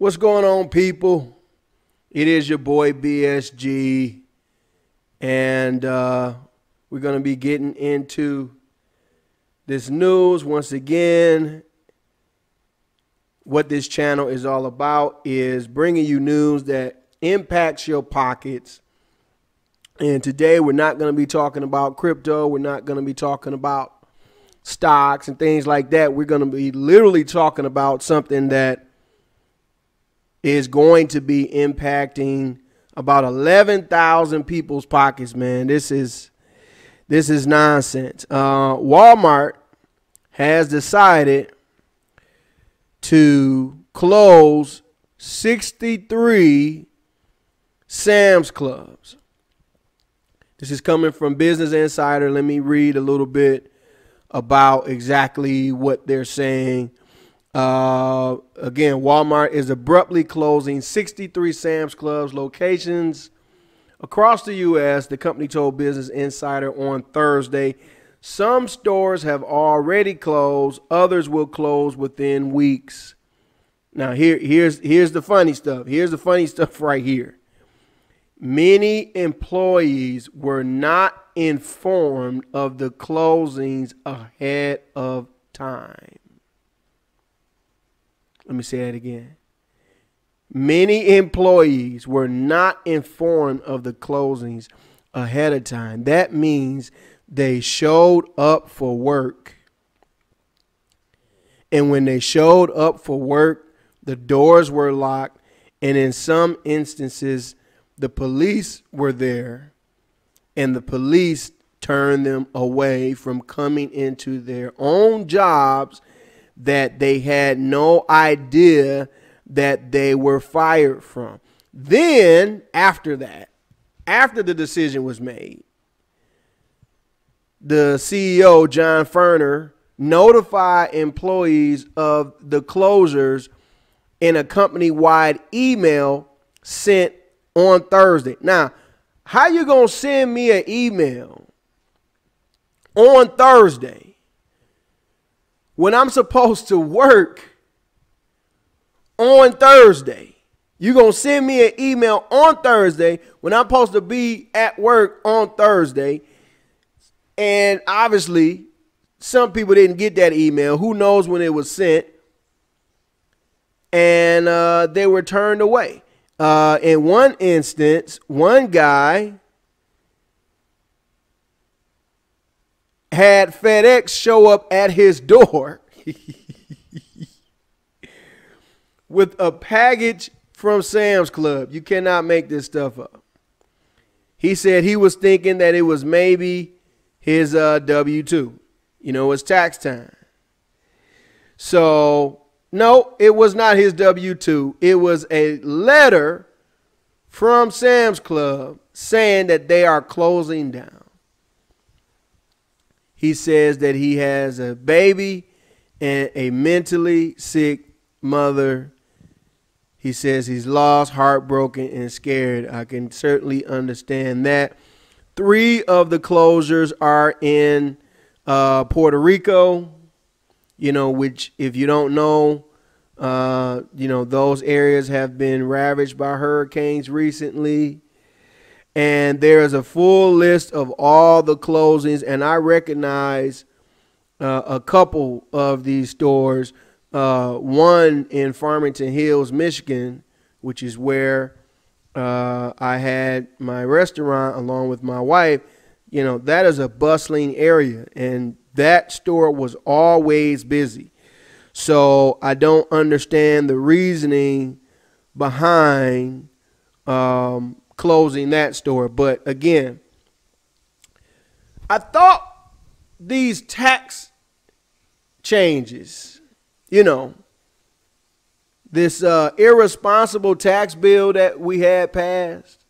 What's going on, people? It is your boy BSG, and we're going to be getting into this news once again. What this channel is all about is bringing you news that impacts your pockets. And today we're not going to be talking about crypto. We're not going to be talking about stocks and things like that. We're going to be literally talking about something that is going to be impacting about 11,000 people's pockets, man. This is nonsense. Walmart has decided to close 63 Sam's Clubs. This is coming from Business Insider. Let me read a little bit about exactly what they're saying. Again, Walmart is abruptly closing 63 Sam's Clubs locations across the U.S., the company told Business Insider on Thursday. Some stores have already closed. Others will close within weeks. Now, here's the funny stuff. Here's the funny stuff right here. Many employees were not informed of the closings ahead of time. Let me say that again. Many employees were not informed of the closings ahead of time. That means they showed up for work. And when they showed up for work, the doors were locked. And in some instances, the police were there. And the police turned them away from coming into their own jobs that they had no idea that they were fired from. Then, after that, after the decision was made, the CEO, John Furner, notified employees of the closures in a company-wide email sent on Thursday. Now, how you going to send me an email on Thursday when I'm supposed to work on Thursday? You're going to send me an email on Thursday when I'm supposed to be at work on Thursday. And obviously, some people didn't get that email. Who knows when it was sent? And they were turned away. In one instance, one guy had FedEx show up at his door with a package from Sam's Club. You cannot make this stuff up. He said he was thinking that it was maybe his W-2. You know, it's tax time. So, no, it was not his W-2. It was a letter from Sam's Club saying that they are closing down. He says that he has a baby and a mentally sick mother. He says he's lost, heartbroken, and scared. I can certainly understand that. 3 of the closures are in Puerto Rico, you know, which, if you don't know, you know, those areas have been ravaged by hurricanes recently. And there is a full list of all the closings, and I recognize a couple of these stores. One in Farmington Hills, Michigan, which is where I had my restaurant along with my wife. You know, that is a bustling area, and that store was always busy. So I don't understand the reasoning behind closing that store. But again, I thought these tax changes, you know, this irresponsible tax bill that we had passed,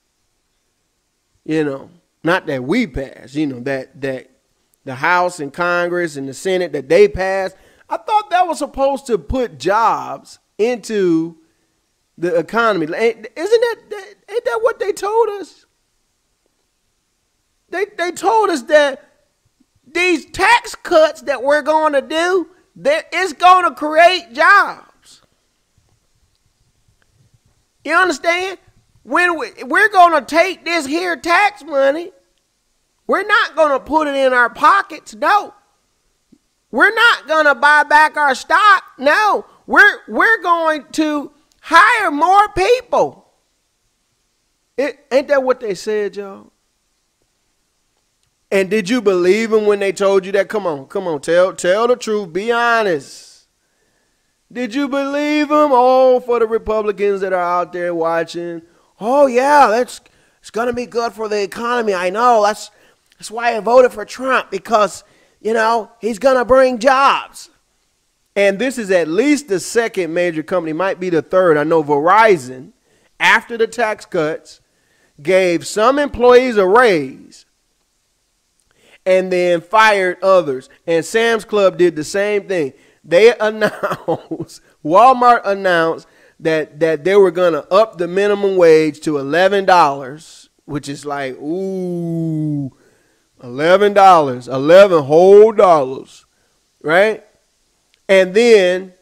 you know, not that we passed, you know, that the House and Congress and the Senate, that they passed. I thought that was supposed to put jobs into the economy. Ain't that what they told us? They told us that these tax cuts that we're going to do, that it's going to create jobs. You understand? When we're going to take this here tax money, we're not going to put it in our pockets. No. We're not going to buy back our stock. No. We're going to hire more people. Ain't that what they said, y'all? And did you believe them when they told you that? Come on, tell the truth. Be honest. Did you believe them? Oh, for the Republicans that are out there watching. Oh, yeah, it's going to be good for the economy. I know. That's why I voted for Trump, because, you know, he's going to bring jobs. And this is at least the second major company, might be the third. I know Verizon, after the tax cuts, gave some employees a raise and then fired others. And Sam's Club did the same thing. They announced, Walmart announced that they were going to up the minimum wage to $11, which is like, ooh, $11, 11 whole dollars, right? And then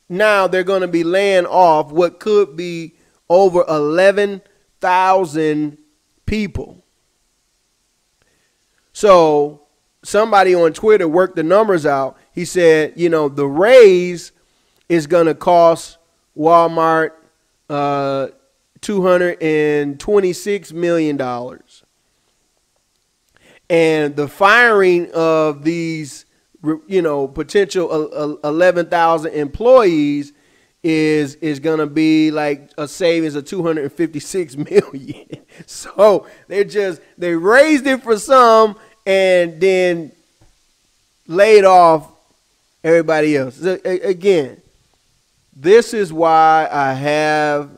now they're going to be laying off what could be over 11,000 people. So somebody on Twitter worked the numbers out. He said, you know, the raise is going to cost Walmart $226 million. And the firing of these, you know, potential 11,000 employees is going to be like a savings of $256 million. So they raised it for some and then laid off everybody else. Again, this is why I have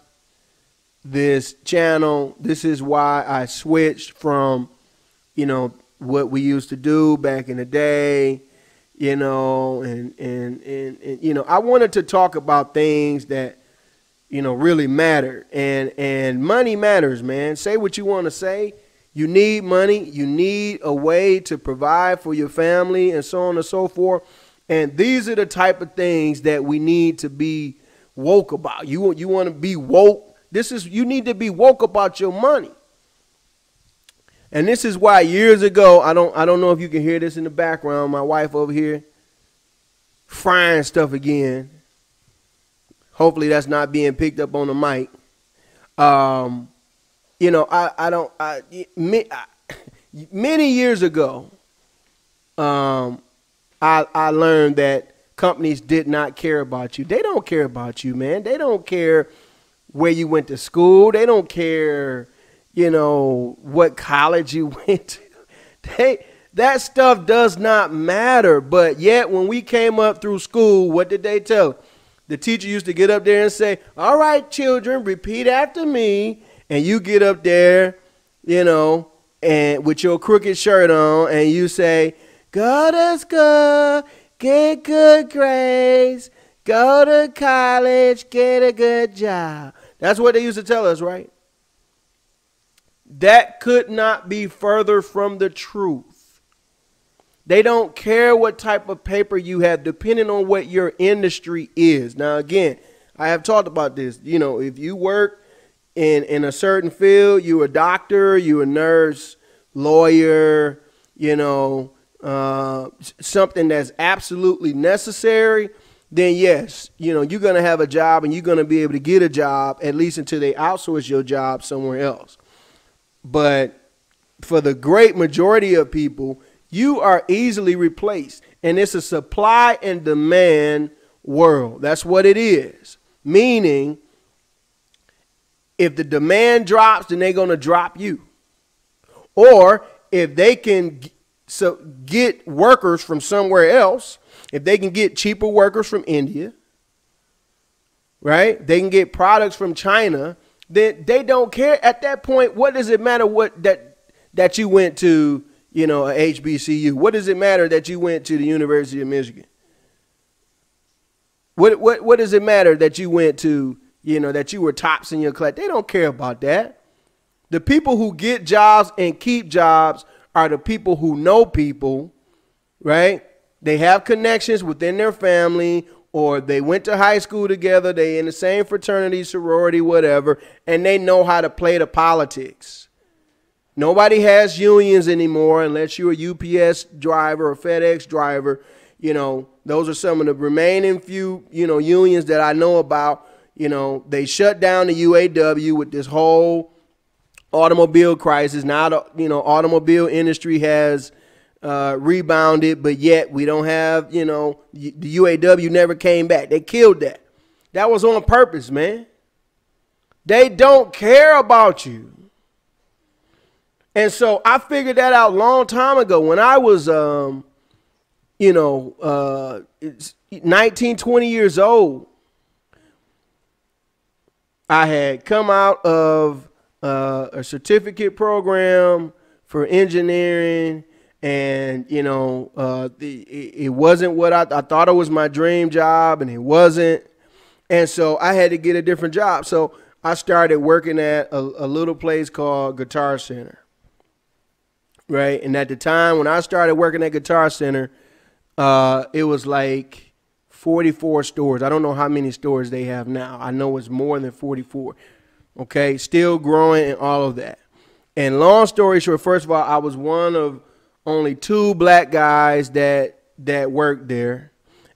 this channel. This is why I switched from, you know, what we used to do back in the day, you know, and you know, I wanted to talk about things that, you know, really matter. And money matters, man. Say what you want to say. You need money. You need a way to provide for your family and so on and so forth. And these are the type of things that we need to be woke about. You want to be woke. You need to be woke about your money. And this is why years ago, I don't know if you can hear this in the background. My wife over here frying stuff again. Hopefully that's not being picked up on the mic. You know, many years ago, I learned that companies did not care about you. They don't care about you, man. They don't care where you went to school. They don't care, you know, what college you went to. That stuff does not matter. But yet when we came up through school, what did they tell us? The teacher used to get up there and say, all right, children, repeat after me. And you get up there, you know, and with your crooked shirt on, and you say, go to school, get good grades, go to college, get a good job. That's what they used to tell us, right? That could not be further from the truth. They don't care what type of paper you have, depending on what your industry is. Now, again, I have talked about this. You know, if you work in a certain field, you're a doctor, you're a nurse, lawyer, you know, something that's absolutely necessary, then yes, you know, you're going to have a job and you're going to be able to get a job, at least until they outsource your job somewhere else. But for the great majority of people, you are easily replaced. And it's a supply and demand world. That's what it is. Meaning, if the demand drops, then they're going to drop you. Or if they can get workers from somewhere else, if they can get cheaper workers from India, right? They can get products from China, then they don't care. At that point, what does it matter that you went to, you know, a HBCU? What does it matter that you went to the University of Michigan? What does it matter that you went to, you know, that you were tops in your class? They don't care about that. The people who get jobs and keep jobs are the people who know people, right? They have connections within their family, or they went to high school together, they in the same fraternity, sorority, whatever, and they know how to play the politics. Nobody has unions anymore unless you're a UPS driver or FedEx driver. You know, those are some of the remaining few, you know, unions that I know about. You know, they shut down the UAW with this whole automobile crisis. Now, the, you know, automobile industry has rebounded, but yet we don't have, you know, the UAW never came back. They killed that. That was on purpose, man. They don't care about you. And so I figured that out a long time ago when I was, 19, 20 years old. I had come out of a certificate program for engineering, and, you know, it wasn't what I thought it was my dream job, and it wasn't. And so I had to get a different job. So I started working at a little place called Guitar Center. Right. And at the time when I started working at Guitar Center, it was like 44 stores. I don't know how many stores they have now. I know it's more than 44. OK, still growing and all of that. And long story short, first of all, I was one of only 2 black guys that worked there.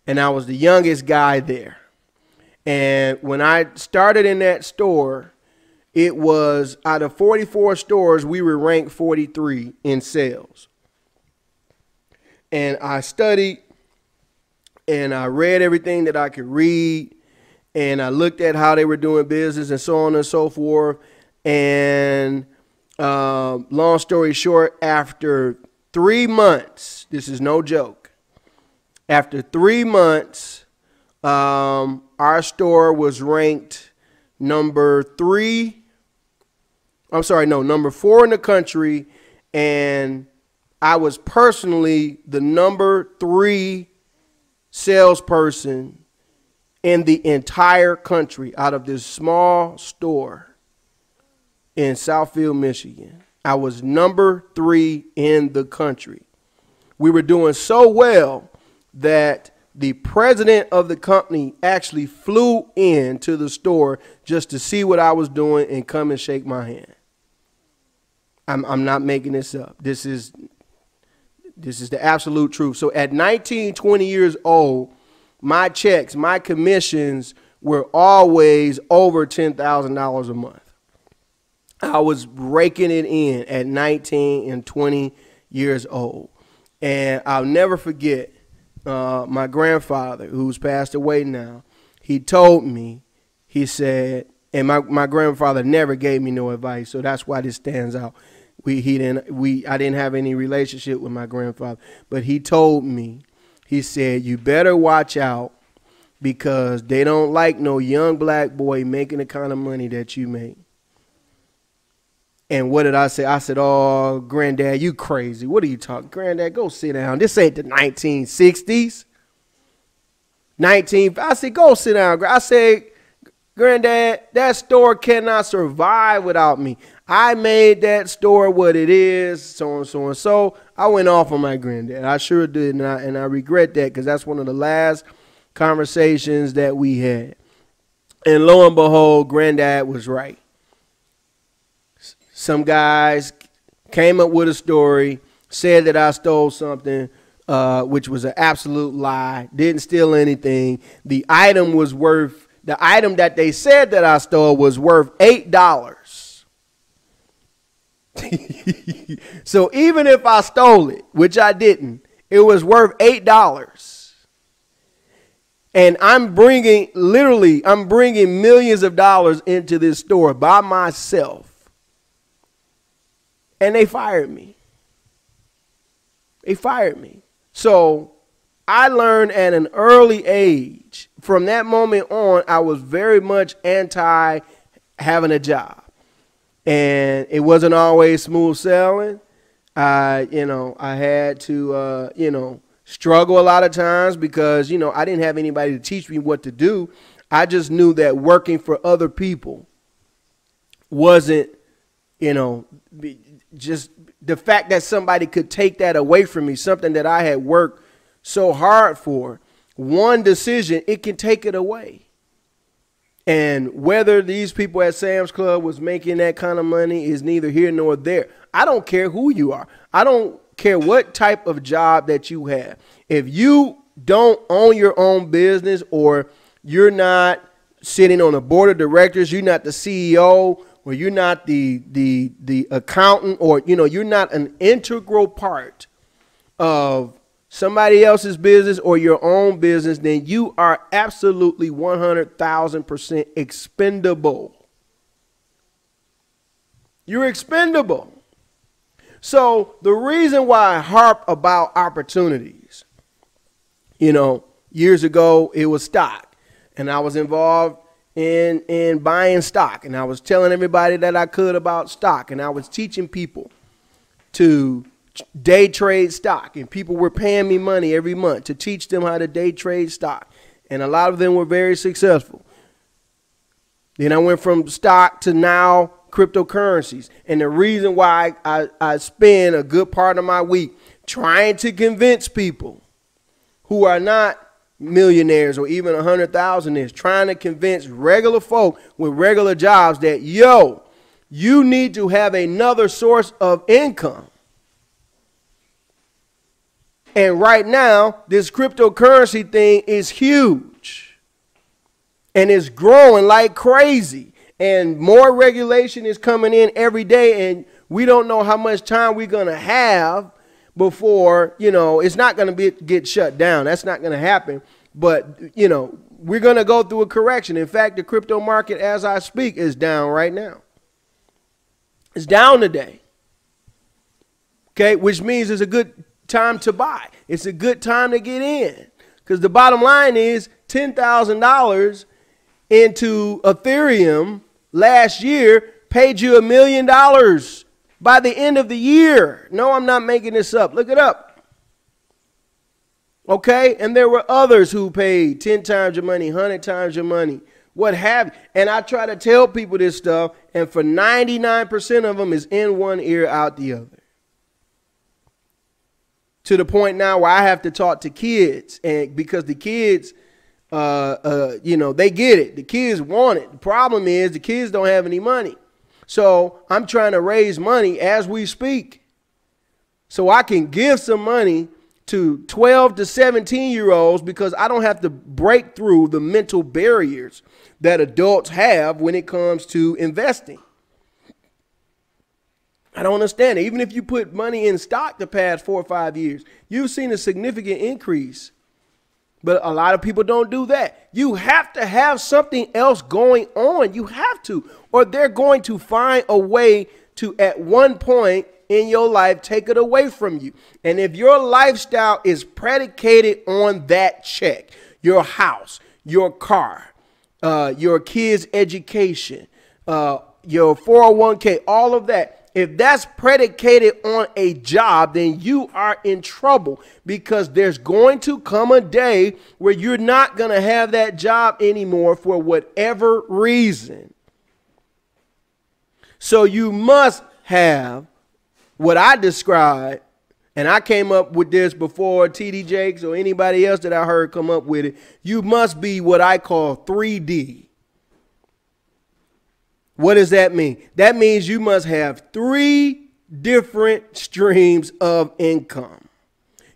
And I was the youngest guy there. And when I started in that store, it was out of 44 stores, we were ranked 43 in sales. And I studied and I read everything that I could read, and I looked at how they were doing business and so on and so forth. And long story short, after 3 months, this is no joke, after 3 months, our store was ranked number 4 in the country, and I was personally the number 3 salesperson in the entire country out of this small store in Southfield, Michigan. I was number 3 in the country. We were doing so well that the president of the company actually flew in to the store just to see what I was doing and come and shake my hand. I'm not making this up. This is the absolute truth. So at 19, 20 years old, my checks, my commissions were always over $10,000 a month. I was raking it in at 19 and 20 years old. And I'll never forget my grandfather, who's passed away now. He told me, he said, and my grandfather never gave me no advice, so that's why this stands out. I didn't have any relationship with my grandfather, but he told me, he said, you better watch out because they don't like no young black boy making the kind of money that you make. And what did I say? I said, oh, Granddad, you crazy. What are you talking? Granddad, go sit down. This ain't the 1960s. I said, go sit down. I said, Granddad, that store cannot survive without me. I made that store what it is, so and so and so. I went off on my granddad. I sure did, and I regret that because that's one of the last conversations that we had. And lo and behold, Granddad was right. Some guys came up with a story, said that I stole something, which was an absolute lie. Didn't steal anything. The item that they said that I stole was worth $8. So even if I stole it, which I didn't, it was worth $8. And I'm bringing millions of dollars into this store by myself. And they fired me. So I learned at an early age, from that moment on, I was very much anti having a job. And it wasn't always smooth sailing. I had to, struggle a lot of times because, I didn't have anybody to teach me what to do. I just knew that working for other people wasn't, just the fact that somebody could take that away from me, something that I had worked so hard for. one decision, it can take it away. And whether these people at Sam's Club was making that kind of money is neither here nor there. I don't care who you are. I don't care what type of job that you have. If you don't own your own business, or you're not sitting on a board of directors, you're not the CEO, or you're not the accountant, or you're not an integral part of somebody else's business or your own business, then you are absolutely 100,000% expendable. You're expendable. So the reason why I harp about opportunities, years ago it was stock, and I was involved in buying stock, and I was telling everybody that I could about stock, and I was teaching people to day trade stock, and people were paying me money every month to teach them how to day trade stock, and a lot of them were very successful. Then I went from stock to now cryptocurrencies, and the reason why I spend a good part of my week trying to convince people who are not millionaires or even 100,000ers, trying to convince regular folk with regular jobs that, you need to have another source of income. And right now, this cryptocurrency thing is huge, and it's growing like crazy, and more regulation is coming in every day, and we don't know how much time we're going to have before, it's not going to get shut down. That's not going to happen. But, we're going to go through a correction. In fact, the crypto market, as I speak, is down right now. It's down today. Okay, which means it's a good time to buy. It's a good time to get in, because the bottom line is $10,000 into Ethereum last year paid you $1 million by the end of the year. No, I'm not making this up. Look it up. Okay, and there were others who paid 10 times your money, 100 times your money, what have you. And I try to tell people this stuff, and for 99% of them is in one ear, out the other. To the point now where I have to talk to kids, and because the kids, they get it. The kids want it. The problem is the kids don't have any money. So I'm trying to raise money as we speak, so I can give some money to 12 to 17-year-olds, because I don't have to break through the mental barriers that adults have when it comes to investing. I don't understand it. Even if you put money in stock the past 4 or 5 years, you've seen a significant increase. But a lot of people don't do that. You have to have something else going on. You have to, or they're going to find a way to, at one point in your life, take it away from you. And if your lifestyle is predicated on that check, your house, your car, your kids' education, your 401k, all of that, if that's predicated on a job, then you are in trouble, because there's going to come a day where you're not going to have that job anymore for whatever reason. So you must have what I described, and I came up with this before TD Jakes or anybody else that I heard come up with it. You must be what I call 3D. What does that mean? That means you must have 3 different streams of income.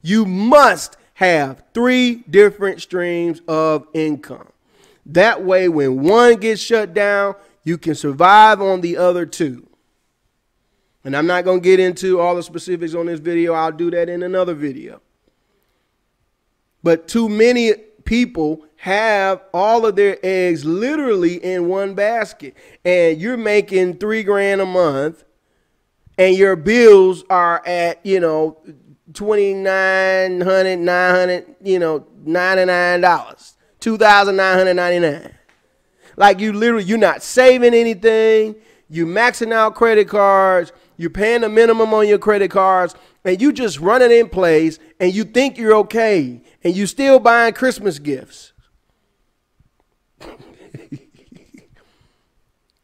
You must have 3 different streams of income. That way, when one gets shut down, you can survive on the other 2. And I'm not going to get into all the specifics on this video. I'll do that in another video. But too many people have all of their eggs literally in one basket, and you're making $3 grand a month, and your bills are at, $2,900, $900, $99, $2,999. Like, you're not saving anything. You maxing out credit cards. You're paying the minimum on your credit cards, and you just run it in place, and you think you're okay, and you still buying Christmas gifts.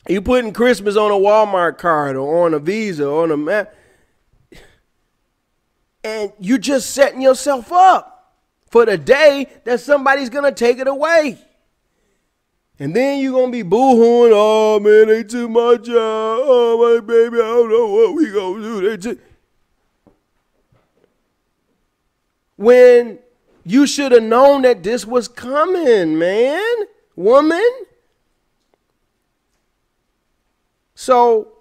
You putting Christmas on a Walmart card or on a Visa or on a map, and you're just setting yourself up for the day that somebody's going to take it away. And then you're going to be boo-hooing, oh, man, they took my job. Oh, my baby, I don't know what we going to do. They took. When you should have known that this was coming, man, woman. So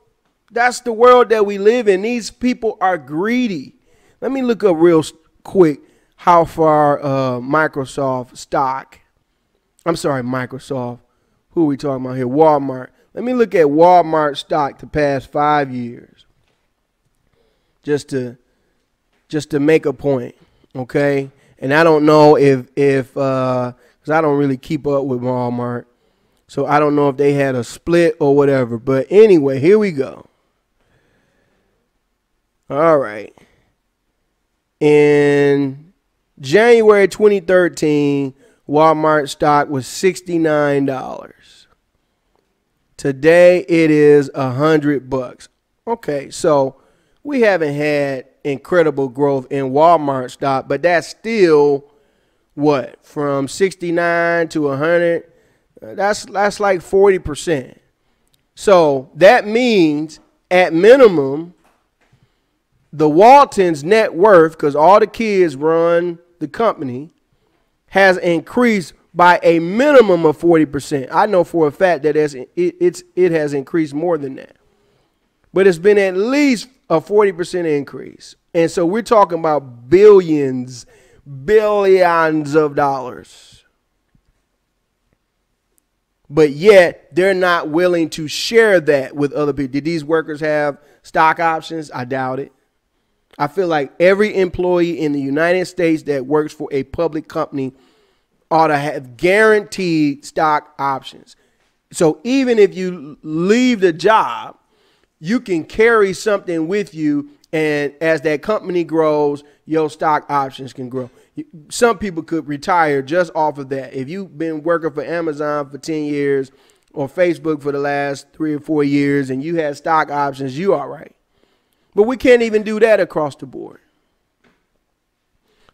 that's the world that we live in. These people are greedy. Let me look up real quick how far Microsoft stock. I'm sorry, Microsoft. Who are we talking about here? Walmart. Let me look at Walmart stock the past 5 years. Just to make a point, okay? And I don't know if because I don't really keep up with Walmart. So I don't know if they had a split or whatever. But anyway, here we go. All right. In January 2013, Walmart stock was $69. Today it is $100. Okay, so we haven't had incredible growth in Walmart stock, but that's still what, from 69 to 100. That's like 40%. So that means at minimum, the Waltons' net worth, because all the kids run the company, has increased by a minimum of 40%. I know for a fact that it has increased more than that. But it's been at least a 40% increase. And so we're talking about billions of dollars. But yet they're not willing to share that with other people. Did these workers have stock options? I doubt it. I feel like every employee in the United States that works for a public company ought to have guaranteed stock options. So even if you leave the job, you can carry something with you, and as that company grows, your stock options can grow. Some people could retire just off of that. If you've been working for Amazon for 10 years or Facebook for the last 3 or 4 years and you had stock options, you all right. But we can't even do that across the board.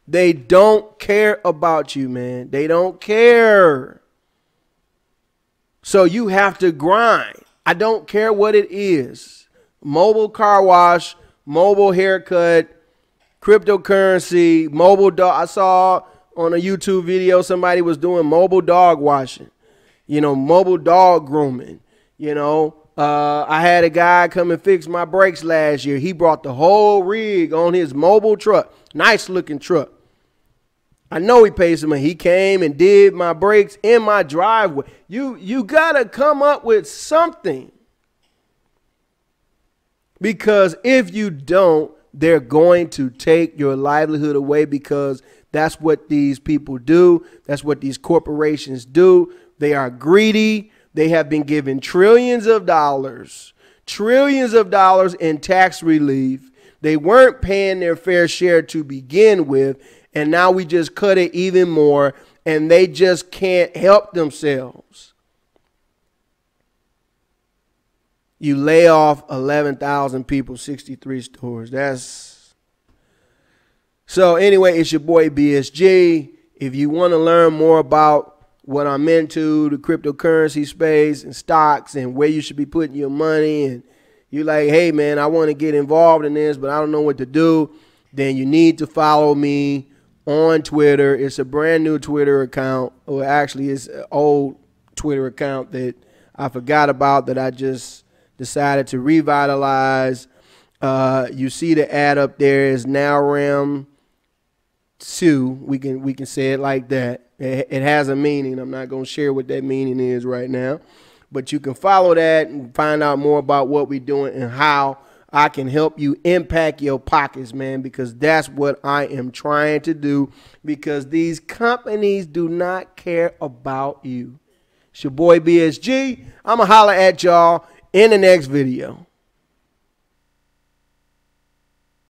They don't care about you, man. They don't care. So you have to grind. I don't care what it is. Mobile car wash, mobile haircut, cryptocurrency, mobile dog. I saw on a YouTube video somebody was doing mobile dog washing, mobile dog grooming. I had a guy come and fix my brakes last year. He brought the whole rig on his mobile truck. Nice looking truck. I know he paid some money. He came and did my brakes in my driveway. You got to come up with something. Because if you don't, they're going to take your livelihood away, because that's what these people do. That's what these corporations do. They are greedy. They have been given trillions of dollars in tax relief. They weren't paying their fair share to begin with. And now we just cut it even more, and they just can't help themselves. You lay off 11,000 people, 63 stores. So anyway, it's your boy BSG. If you want to learn more about what I'm into, the cryptocurrency space and stocks and where you should be putting your money, and you're like, hey, man, I want to get involved in this, but I don't know what to do, then you need to follow me on Twitter. It's a brand new Twitter account. Or actually, it's an old Twitter account that I forgot about that I just decided to revitalize. You see the ad up there is NowRam 2. We can say it like that. It has a meaning. I'm not going to share what that meaning is right now. But you can follow that and find out more about what we're doing and how I can help you impact your pockets, man, because that's what I am trying to do, because these companies do not care about you. It's your boy BSG. I'm going to holler at y'all in the next video.